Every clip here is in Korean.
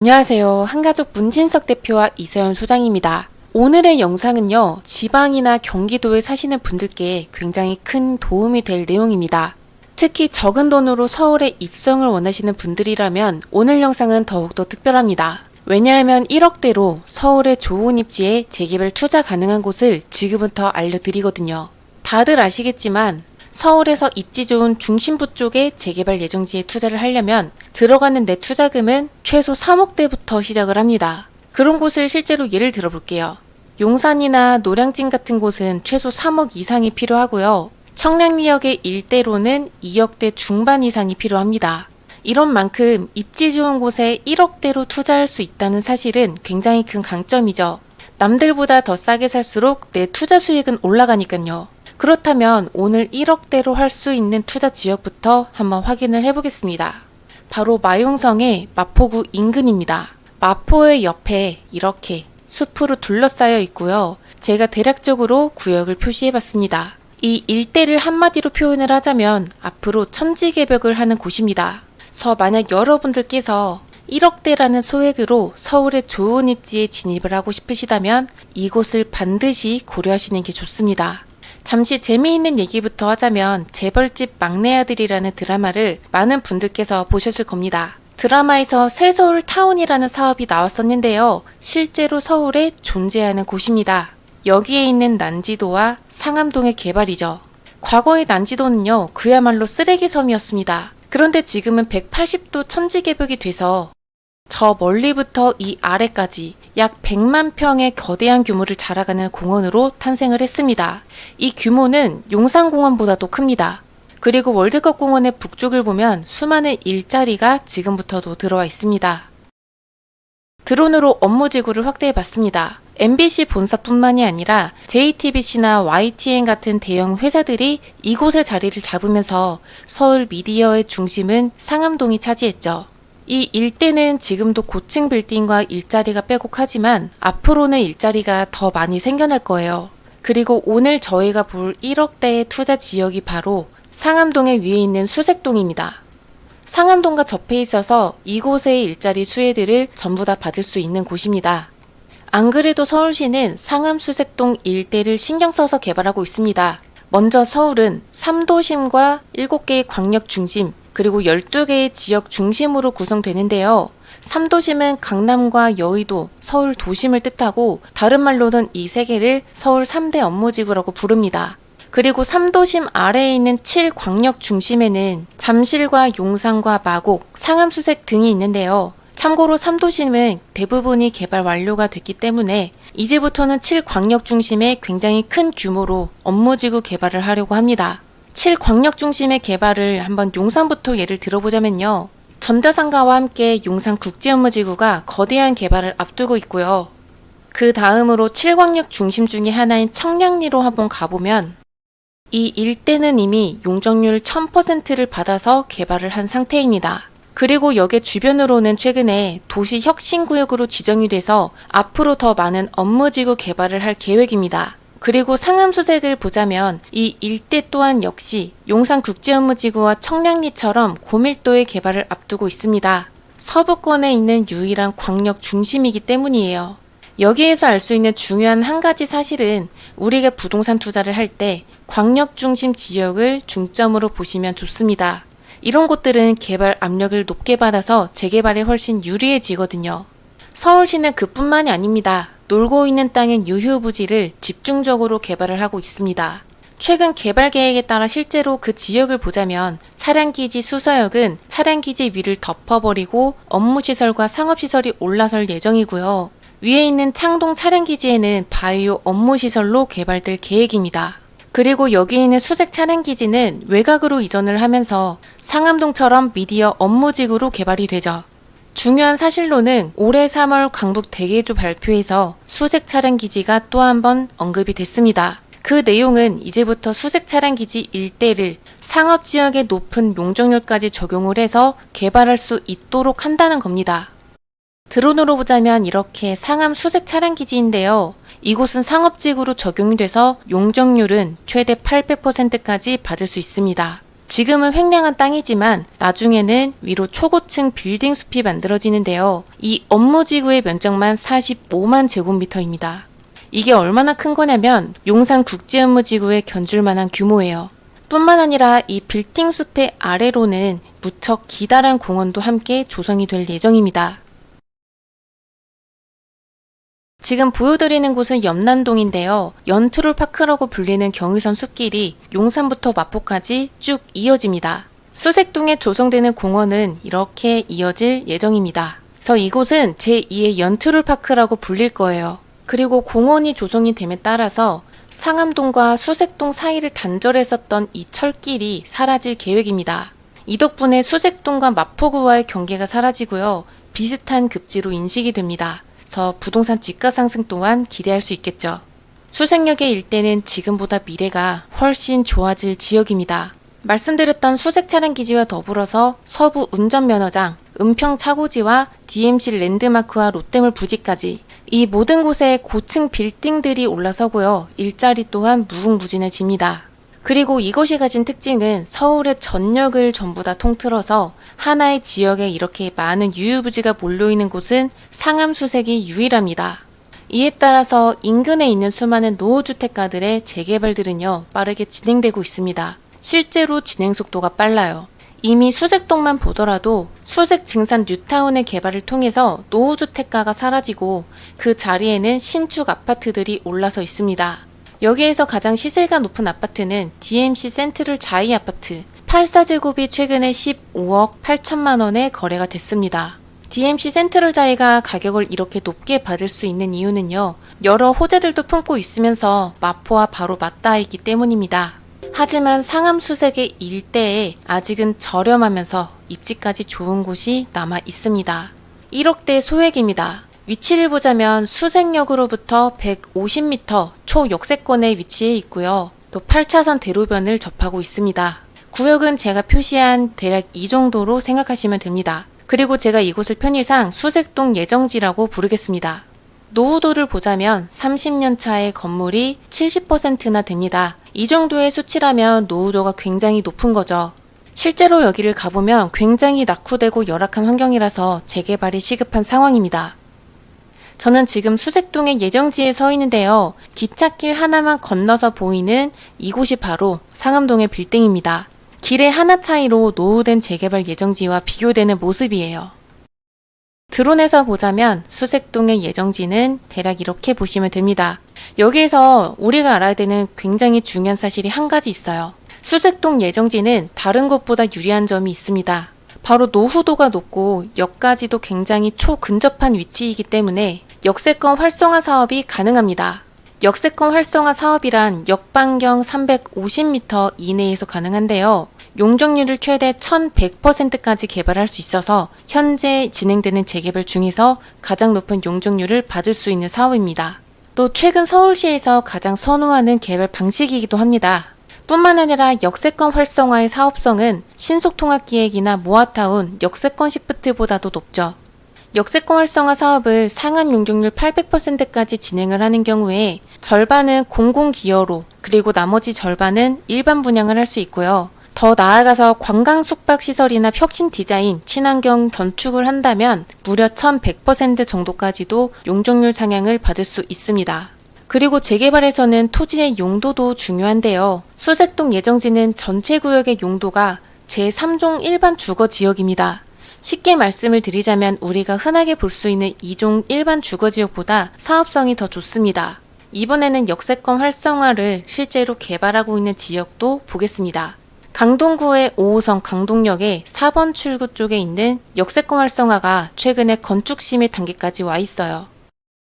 안녕하세요. 한가족 문진석 대표와 이서연 소장입니다. 오늘의 영상은요, 지방이나 경기도에 사시는 분들께 굉장히 큰 도움이 될 내용입니다. 특히 적은 돈으로 서울에 입성을 원하시는 분들이라면 오늘 영상은 더욱더 특별합니다. 왜냐하면 1억대로 서울의 좋은 입지에 재개발 투자 가능한 곳을 지금부터 알려드리거든요. 다들 아시겠지만 서울에서 입지 좋은 중심부 쪽에 재개발 예정지에 투자를 하려면 들어가는 내 투자금은 최소 3억대부터 시작을 합니다. 그런 곳을 실제로 예를 들어볼게요. 용산이나 노량진 같은 곳은 최소 3억 이상이 필요하고요. 청량리역의 일대로는 2억대 중반 이상이 필요합니다. 이런 만큼 입지 좋은 곳에 1억대로 투자할 수 있다는 사실은 굉장히 큰 강점이죠. 남들보다 더 싸게 살수록 내 투자 수익은 올라가니까요. 그렇다면 오늘 1억대로 할 수 있는 투자 지역부터 한번 확인을 해보겠습니다. 바로 마용성의 마포구 인근입니다. 마포의 옆에 이렇게 숲으로 둘러싸여 있고요. 제가 대략적으로 구역을 표시해봤습니다. 이 일대를 한마디로 표현을 하자면 앞으로 천지개벽을 하는 곳입니다. 그래서 만약 여러분들께서 1억대라는 소액으로 서울의 좋은 입지에 진입을 하고 싶으시다면 이곳을 반드시 고려하시는 게 좋습니다. 잠시 재미있는 얘기부터 하자면 재벌집 막내 아들이라는 드라마를 많은 분들께서 보셨을 겁니다. 드라마에서 새서울 타운이라는 사업이 나왔었는데요. 실제로 서울에 존재하는 곳입니다. 여기에 있는 난지도와 상암동의 개발이죠. 과거의 난지도는요, 그야말로 쓰레기 섬이었습니다. 그런데 지금은 180도 천지개벽이 돼서 저 멀리부터 이 아래까지 약 100만 평의 거대한 규모를 자라가는 공원으로 탄생을 했습니다. 이 규모는 용산공원보다도 큽니다. 그리고 월드컵 공원의 북쪽을 보면 수많은 일자리가 지금부터도 들어와 있습니다. 드론으로 업무지구를 확대해봤습니다. MBC 본사뿐만이 아니라 JTBC나 YTN 같은 대형 회사들이 이곳에 자리를 잡으면서 서울 미디어의 중심은 상암동이 차지했죠. 이 일대는 지금도 고층 빌딩과 일자리가 빼곡하지만 앞으로는 일자리가 더 많이 생겨날 거예요. 그리고 오늘 저희가 볼 1억대의 투자 지역이 바로 상암동의 위에 있는 수색동입니다. 상암동과 접해 있어서 이곳의 일자리 수혜들을 전부 다 받을 수 있는 곳입니다. 안 그래도 서울시는 상암 수색동 일대를 신경 써서 개발하고 있습니다. 먼저 서울은 3도심과 7개의 광역 중심, 그리고 12개의 지역 중심으로 구성되는데요. 3도심은 강남과 여의도, 서울 도심을 뜻하고 다른 말로는 이 세 개를 서울 3대 업무지구라고 부릅니다. 그리고 3도심 아래에 있는 7광역 중심에는 잠실과 용산과 마곡, 상암수색 등이 있는데요. 참고로 3도심은 대부분이 개발 완료가 됐기 때문에 이제부터는 7광역 중심에 굉장히 큰 규모로 업무지구 개발을 하려고 합니다. 7광역 중심의 개발을 한번 용산부터 예를 들어보자면요. 전자상가와 함께 용산 국제업무지구가 거대한 개발을 앞두고 있고요. 그 다음으로 7광역 중심 중에 하나인 청량리로 한번 가보면 이 일대는 이미 용적률 1000%를 받아서 개발을 한 상태입니다. 그리고 역의 주변으로는 최근에 도시혁신구역으로 지정이 돼서 앞으로 더 많은 업무지구 개발을 할 계획입니다. 그리고 상암수색을 보자면 이 일대 또한 역시 용산국제업무지구와 청량리처럼 고밀도의 개발을 앞두고 있습니다. 서부권에 있는 유일한 광역 중심이기 때문이에요. 여기에서 알 수 있는 중요한 한 가지 사실은 우리가 부동산 투자를 할 때 광역 중심 지역을 중점으로 보시면 좋습니다. 이런 곳들은 개발 압력을 높게 받아서 재개발에 훨씬 유리해지거든요. 서울시는 그뿐만이 아닙니다. 놀고 있는 땅인 유휴부지를 집중적으로 개발을 하고 있습니다. 최근 개발 계획에 따라 실제로 그 지역을 보자면 차량기지 수서역은 차량기지 위를 덮어버리고 업무시설과 상업시설이 올라설 예정이고요. 위에 있는 창동 차량기지에는 바이오 업무시설로 개발될 계획입니다. 그리고 여기 있는 수색 차량기지는 외곽으로 이전을 하면서 상암동처럼 미디어 업무지구로 개발이 되죠. 중요한 사실로는 올해 3월 강북 대개조 발표에서 수색 차량 기지가 또 한 번 언급이 됐습니다. 그 내용은 이제부터 수색 차량 기지 일대를 상업지역의 높은 용적률까지 적용을 해서 개발할 수 있도록 한다는 겁니다. 드론으로 보자면 이렇게 상암 수색 차량 기지인데요. 이곳은 상업지구로 적용이 돼서 용적률은 최대 800%까지 받을 수 있습니다. 지금은 횡량한 땅이지만 나중에는 위로 초고층 빌딩 숲이 만들어지는데요. 이 업무지구의 면적만 45만 제곱미터입니다. 이게 얼마나 큰 거냐면 용산 국제업무지구에 견줄 만한 규모예요. 뿐만 아니라 이 빌딩 숲의 아래로는 무척 기다란 공원도 함께 조성이 될 예정입니다. 지금 보여드리는 곳은 염남동인데요. 연트롤 파크라고 불리는 경의선 숲길이 용산부터 마포까지 쭉 이어집니다. 수색동에 조성되는 공원은 이렇게 이어질 예정입니다. 그래서 이곳은 제2의 연트롤 파크라고 불릴 거예요. 그리고 공원이 조성이 됨에 따라서 상암동과 수색동 사이를 단절했었던 이 철길이 사라질 계획입니다. 이 덕분에 수색동과 마포구와의 경계가 사라지고요. 비슷한 급지로 인식이 됩니다. 그래서 부동산 지가 상승 또한 기대할 수 있겠죠. 수색역의 일대는 지금보다 미래가 훨씬 좋아질 지역입니다. 말씀드렸던 수색 차량 기지와 더불어서 서부 운전면허장, 은평 차고지와 DMC 랜드마크와 롯데몰 부지까지 이 모든 곳에 고층 빌딩들이 올라서고요. 일자리 또한 무궁무진해집니다. 그리고 이곳이 가진 특징은 서울의 전역을 전부 다 통틀어서 하나의 지역에 이렇게 많은 유휴부지가 몰려있는 곳은 상암수색이 유일합니다. 이에 따라서 인근에 있는 수많은 노후주택가들의 재개발들은요, 빠르게 진행되고 있습니다. 실제로 진행 속도가 빨라요. 이미 수색동만 보더라도 수색 증산 뉴타운의 개발을 통해서 노후주택가가 사라지고 그 자리에는 신축 아파트들이 올라서 있습니다. 여기에서 가장 시세가 높은 아파트는 DMC 센트럴 자이 아파트 84제곱이 최근에 15억 8천만 원에 거래가 됐습니다. DMC 센트럴 자이가 가격을 이렇게 높게 받을 수 있는 이유는요. 여러 호재들도 품고 있으면서 마포와 바로 맞닿아 있기 때문입니다. 하지만 상암 수색의 일대에 아직은 저렴하면서 입지까지 좋은 곳이 남아 있습니다. 1억대 소액입니다. 위치를 보자면 수색역으로부터 150m 초역세권에 위치해 있고요. 또 8차선 대로변을 접하고 있습니다. 구역은 제가 표시한 대략 이 정도로 생각하시면 됩니다. 그리고 제가 이곳을 편의상 수색동 예정지라고 부르겠습니다. 노후도를 보자면 30년 차의 건물이 70%나 됩니다. 이 정도의 수치라면 노후도가 굉장히 높은 거죠. 실제로 여기를 가보면 굉장히 낙후되고 열악한 환경이라서 재개발이 시급한 상황입니다. 저는 지금 수색동의 예정지에 서 있는데요. 기찻길 하나만 건너서 보이는 이곳이 바로 상암동의 빌딩입니다. 길의 하나 차이로 노후된 재개발 예정지와 비교되는 모습이에요. 드론에서 보자면 수색동의 예정지는 대략 이렇게 보시면 됩니다. 여기에서 우리가 알아야 되는 굉장히 중요한 사실이 한 가지 있어요. 수색동 예정지는 다른 곳보다 유리한 점이 있습니다. 바로 노후도가 높고 역까지도 굉장히 초근접한 위치이기 때문에 역세권 활성화 사업이 가능합니다. 역세권 활성화 사업이란 역반경 350m 이내에서 가능한데요. 용적률을 최대 1100%까지 개발할 수 있어서 현재 진행되는 재개발 중에서 가장 높은 용적률을 받을 수 있는 사업입니다. 또 최근 서울시에서 가장 선호하는 개발 방식이기도 합니다. 뿐만 아니라 역세권 활성화의 사업성은 신속통합기획이나 모아타운, 역세권 시프트보다도 높죠. 역세권 활성화 사업을 상한 용적률 800%까지 진행을 하는 경우에 절반은 공공기여로 그리고 나머지 절반은 일반 분양을 할 수 있고요. 더 나아가서 관광 숙박시설이나 혁신 디자인, 친환경 건축을 한다면 무려 1100% 정도까지도 용적률 상향을 받을 수 있습니다. 그리고 재개발에서는 토지의 용도도 중요한데요. 수색동 예정지는 전체 구역의 용도가 제3종 일반 주거지역입니다. 쉽게 말씀을 드리자면 우리가 흔하게 볼 수 있는 2종 일반 주거지역보다 사업성이 더 좋습니다. 이번에는 역세권 활성화를 실제로 개발하고 있는 지역도 보겠습니다. 강동구의 5호선 강동역의 4번 출구 쪽에 있는 역세권 활성화가 최근에 건축 심의 단계까지 와 있어요.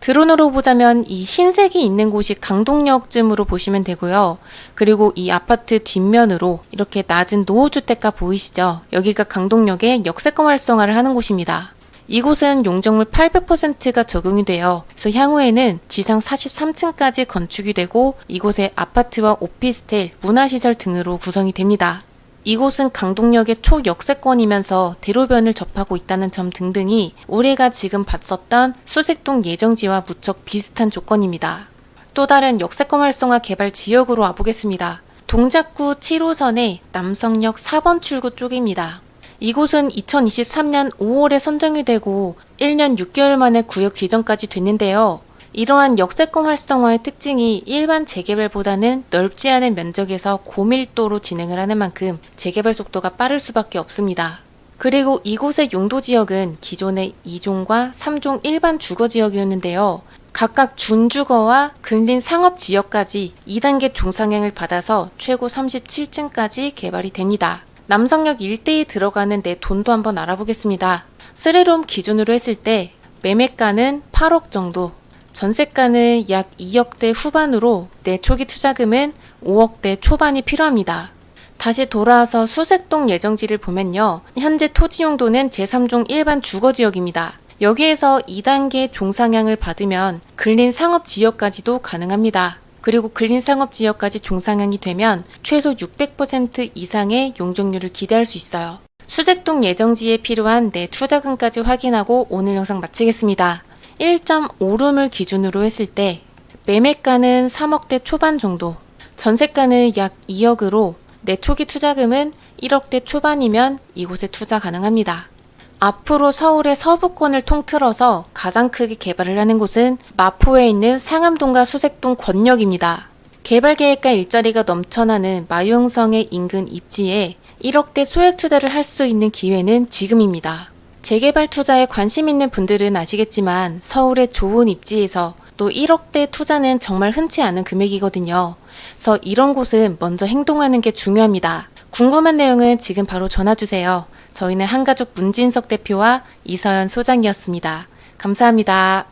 드론으로 보자면 이 흰색이 있는 곳이 강동역쯤으로 보시면 되고요. 그리고 이 아파트 뒷면으로 이렇게 낮은 노후주택가 보이시죠? 여기가 강동역의 역세권 활성화를 하는 곳입니다. 이곳은 용적률 800%가 적용이 돼요. 그래서 향후에는 지상 43층까지 건축이 되고 이곳에 아파트와 오피스텔, 문화시설 등으로 구성이 됩니다. 이곳은 강동역의 초역세권이면서 대로변을 접하고 있다는 점 등등이 우리가 지금 봤었던 수색동 예정지와 무척 비슷한 조건입니다. 또 다른 역세권 활성화 개발 지역으로 와보겠습니다. 동작구 7호선의 남성역 4번 출구 쪽입니다. 이곳은 2023년 5월에 선정이 되고 1년 6개월 만에 구역 지정까지 됐는데요. 이러한 역세권 활성화의 특징이 일반 재개발보다는 넓지 않은 면적에서 고밀도로 진행을 하는 만큼 재개발 속도가 빠를 수밖에 없습니다. 그리고 이곳의 용도지역은 기존의 2종과 3종 일반 주거지역이었는데요. 각각 준주거와 근린 상업지역까지 2단계 종상향을 받아서 최고 37층까지 개발이 됩니다. 남성역 일대에 들어가는 내 돈도 한번 알아보겠습니다. 3룸 기준으로 했을 때 매매가는 8억 정도, 전세가는 약 2억대 후반으로 내 초기 투자금은 5억대 초반이 필요합니다. 다시 돌아와서 수색동 예정지를 보면요. 현재 토지 용도는 제3종 일반 주거지역입니다. 여기에서 2단계 종상향을 받으면 근린 상업지역까지도 가능합니다. 그리고 근린 상업지역까지 종상향이 되면 최소 600% 이상의 용적률을 기대할 수 있어요. 수색동 예정지에 필요한 내 투자금까지 확인하고 오늘 영상 마치겠습니다. 1.5룸을 기준으로 했을 때 매매가는 3억대 초반 정도, 전세가는 약 2억으로 내 초기 투자금은 1억대 초반이면 이곳에 투자 가능합니다. 앞으로 서울의 서부권을 통틀어서 가장 크게 개발을 하는 곳은 마포에 있는 상암동과 수색동 권역입니다. 개발 계획과 일자리가 넘쳐나는 마용성의 인근 입지에 1억대 소액 투자를 할 수 있는 기회는 지금입니다. 재개발 투자에 관심 있는 분들은 아시겠지만 서울의 좋은 입지에서 또 1억대 투자는 정말 흔치 않은 금액이거든요. 그래서 이런 곳은 먼저 행동하는 게 중요합니다. 궁금한 내용은 지금 바로 전화주세요. 저희는 한가족 문진석 대표와 이서연 소장이었습니다. 감사합니다.